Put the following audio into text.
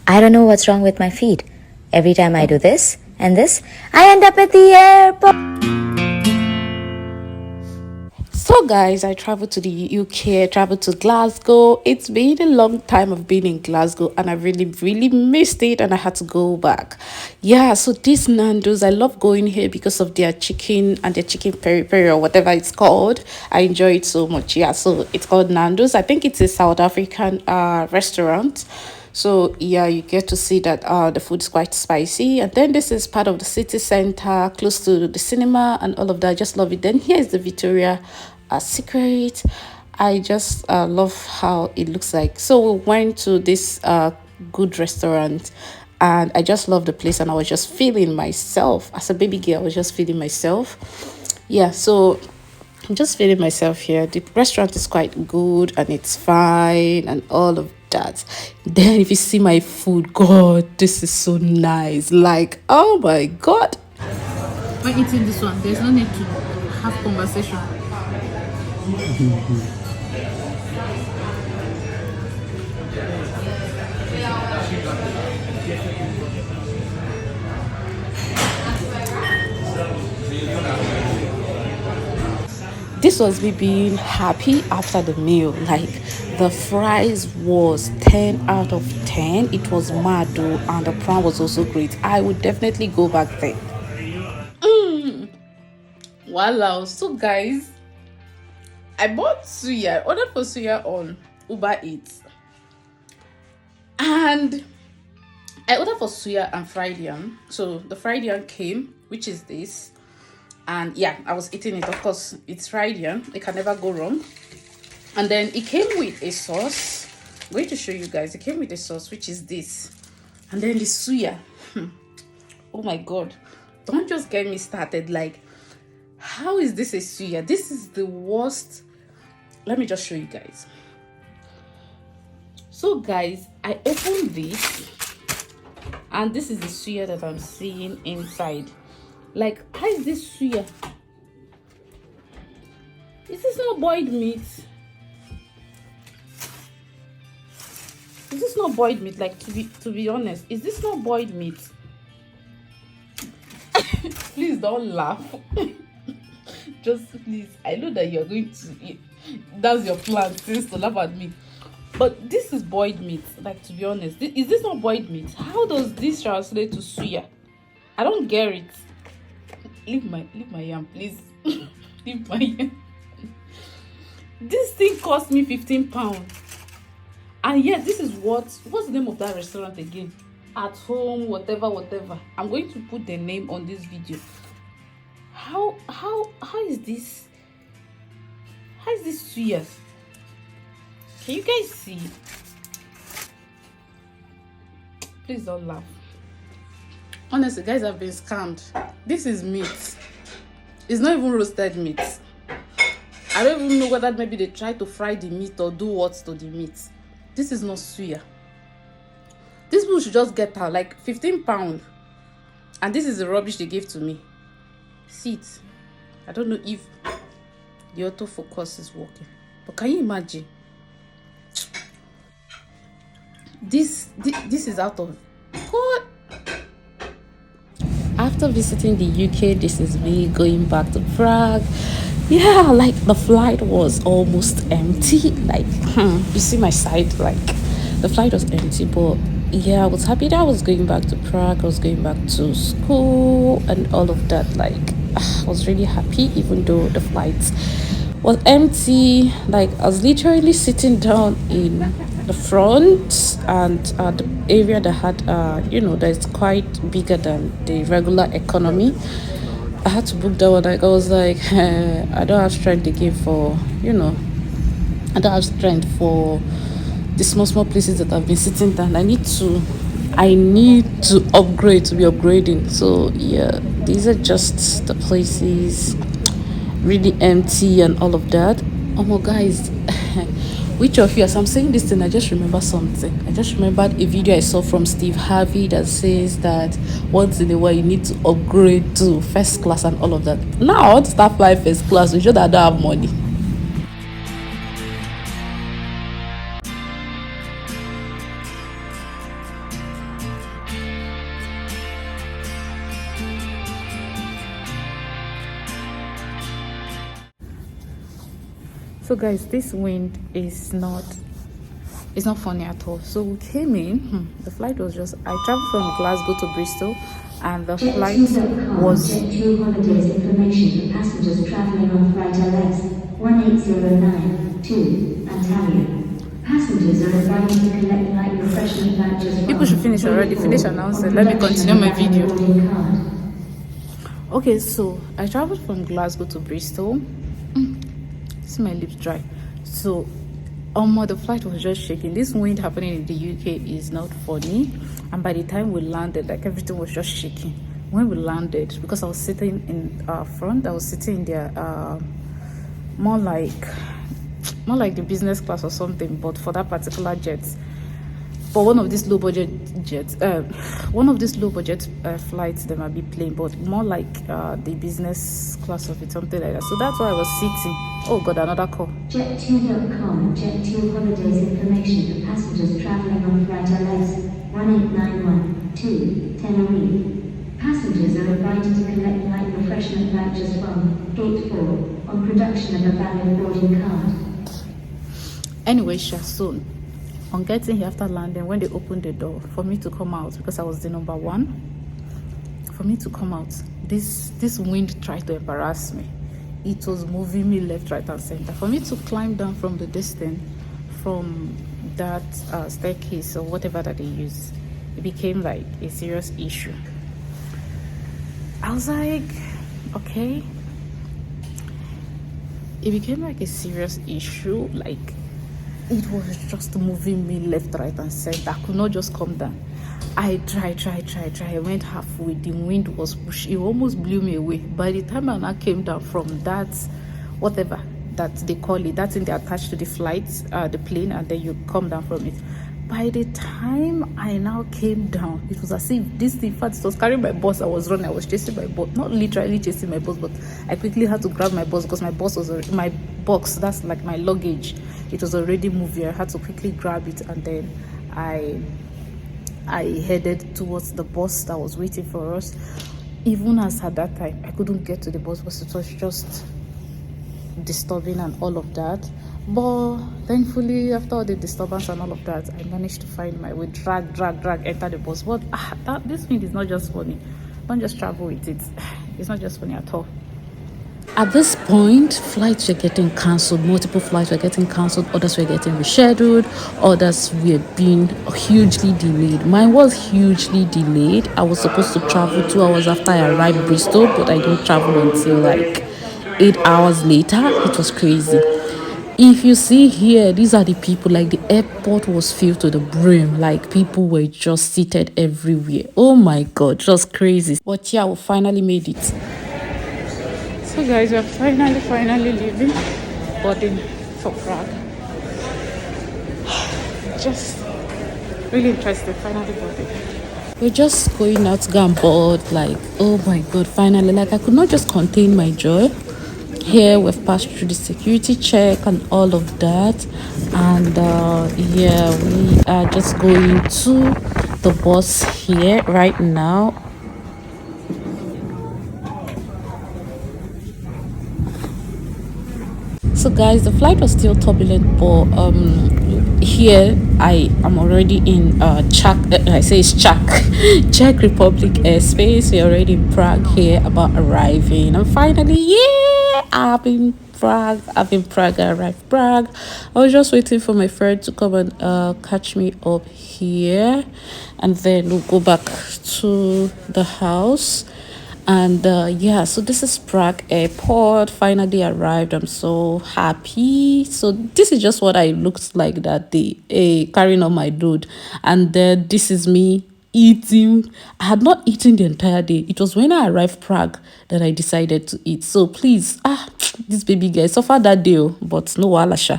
I don't know what's wrong with my feet. Every time I do this and this, I end up at the airport. So guys, I traveled to the UK, I traveled to Glasgow. It's been a long time of being in Glasgow and I really missed it and I had to go back. Yeah, so this Nando's, I love going here because of their chicken and their chicken peri peri or whatever it's called. I enjoy it so much. Yeah, so it's called Nando's. I think it's a South African restaurant. So yeah, you get to see that the food is quite spicy. And then this is part of the city center, close to the cinema and all of that. I just love it. Then here is the Victoria Secret. I just love how it looks like. So we went to this good restaurant and I just love the place and I was just feeling myself. As a baby girl, I was just feeling myself. Yeah, so I'm just feeling myself here. The restaurant is quite good and it's fine and all of that. Then if you see my food, God, this is so nice. Like, oh my God. When eating this one, there's no need to have conversation. This was me being happy after the meal. Like the fries was 10 out of 10. It was mad though, and the prawn was also great. I would definitely go back there. Wow. So guys, I bought suya. I ordered for suya on Uber Eats. And I ordered for suya and fried yam. So the fried yam came, which is this. And yeah, I was eating it. Of course, it's fried yam. It can never go wrong. And then it came with a sauce. I'm going to show you guys. It came with a sauce, which is this. And then the suya. Oh my God. Don't just get me started. Like, how is this a suya? This is the worst. Let me just show you guys. So guys, I opened this. And this is the suya that I'm seeing inside. Like, how is this suya? Is this not boiled meat? Is this not boiled meat? Like, to be honest, is this not boiled meat? Please don't laugh. Just please. I know that you're going to. That's your plan, since to laugh at me. But this is boiled meat. Like, to be honest, is this not boiled meat? How does this translate to suya? I don't get it. Leave my yam, please. Leave my yam. This thing cost me £15. And yet this is what's the name of that restaurant again? At Home, whatever. I'm going to put the name on this video. How is this? How is this suya? Can you guys see? Please don't laugh. Honestly, guys, I've been scammed. This is meat. It's not even roasted meat. I don't even know whether maybe they try to fry the meat or do what to the meat. This is not suya. This people should just get out, like £15. And this is the rubbish they gave to me. See it. I don't know if the autofocus is working. But can you imagine? This is out of God. After visiting the UK, this is me going back to Prague. Yeah, like the flight was almost empty. Like, you see my side, like the flight was empty. But yeah, I was happy that I was going back to Prague. I was going back to school and all of that. Like, I was really happy, even though the flight was empty. Like, I was literally sitting down in the front and the area that had that is quite bigger than the regular economy. I had to book that one. Like, I was like, I don't have strength again for I don't have strength for the small places that I've been sitting down. I need to upgrade, to be upgrading. So yeah, these are just the places, really empty and all of that. Oh my guys, which of you, as I'm saying this thing, I just remember something. I just remembered a video I saw from Steve Harvey that says that once in a while you need to upgrade to first class and all of that. Now I want to start flying first class, which that I don't have money. So guys, this wind is not, it's not funny at all. So we came in, the flight was just, I traveled from Glasgow to Bristol, and the flight was, Jet 2 holidays information for passengers travelling on flight LS 1809 to Antalya. Passengers are invited to collect light refreshment vouchers. People should finish already, finish announcing. Let me continue my video. Okay, so I traveled from Glasgow to Bristol. See my lips dry. So the flight was just shaking. This wind happening in the UK is not funny, and by the time we landed, like, everything was just shaking. When we landed, because I was sitting in front, I was sitting in there, more like the business class or something, but for that particular jet. But one of these low budget flights they might be plain, but more like the business class of it, something like that. So that's why I was sitting. Oh god, another call. Jet2.com, Jet 2 holidays information for passengers travelling on flight LS 1891 to Tenerife. Passengers are invited to collect light refreshment vouchers from Gate 4 on production of a valid boarding card. Anyway, so on getting here after landing, when they opened the door for me to come out, because I was the number one, for me to come out, this wind tried to embarrass me. It was moving me left, right, and center. For me to climb down from the distance, from that staircase or whatever that they use, it became like a serious issue. I was like, okay. It became like a serious issue. Like, it was just moving me left, right, and center. I could not just come down. I tried. I went halfway. The wind was pushing. It almost blew me away. By the time I now came down from that, whatever that they call it, that thing they attach to the flight, the plane, and then you come down from it. By the time I now came down, it was as if this thing, in fact, it was carrying my boss. I was running. I was chasing my boss. Not literally chasing my boss, but I quickly had to grab my boss because my boss was already, my box. That's like my luggage. It was already moving. I had to quickly grab it, and then I headed towards the bus that was waiting for us. Even as at that time, I couldn't get to the bus because it was just disturbing and all of that. But thankfully, after all the disturbance and all of that, I managed to find my way, drag, enter the bus. But this wind is not just funny. Don't just travel with it. It's not just funny at all. At this point, flights were getting cancelled. Multiple flights were getting cancelled. Others were getting rescheduled. Others were being hugely delayed. Mine was hugely delayed. I was supposed to travel 2 hours after I arrived Bristol, but I didn't travel until like 8 hours later. It was crazy. If you see here, these are the people. Like, the airport was filled to the brim. Like, people were just seated everywhere. Oh my god, just crazy. But yeah, we finally made it. So guys, we're finally leaving, boarding for Prague. Just really interested, finally boarding. We're just going out to go and board. Like, oh my god, finally. Like, I could not just contain my joy. Here we've passed through the security check and all of that, and yeah, we are just going to the bus here right now. So guys, the flight was still turbulent, but here I am already in Czech, I say it's Czech Czech Republic airspace. We're already in Prague here, about arriving, and finally, yeah, I'm in Prague. I arrived Prague. I was just waiting for my friend to come and catch me up here, and then we'll go back to the house. And yeah, so this is Prague airport. Finally arrived. I'm so happy. So this is just what I looked like that day, carrying on my load. And then this is me eating. I had not eaten the entire day. It was when I arrived Prague that I decided to eat. So please, this baby guy suffered that day, but no wahala sha.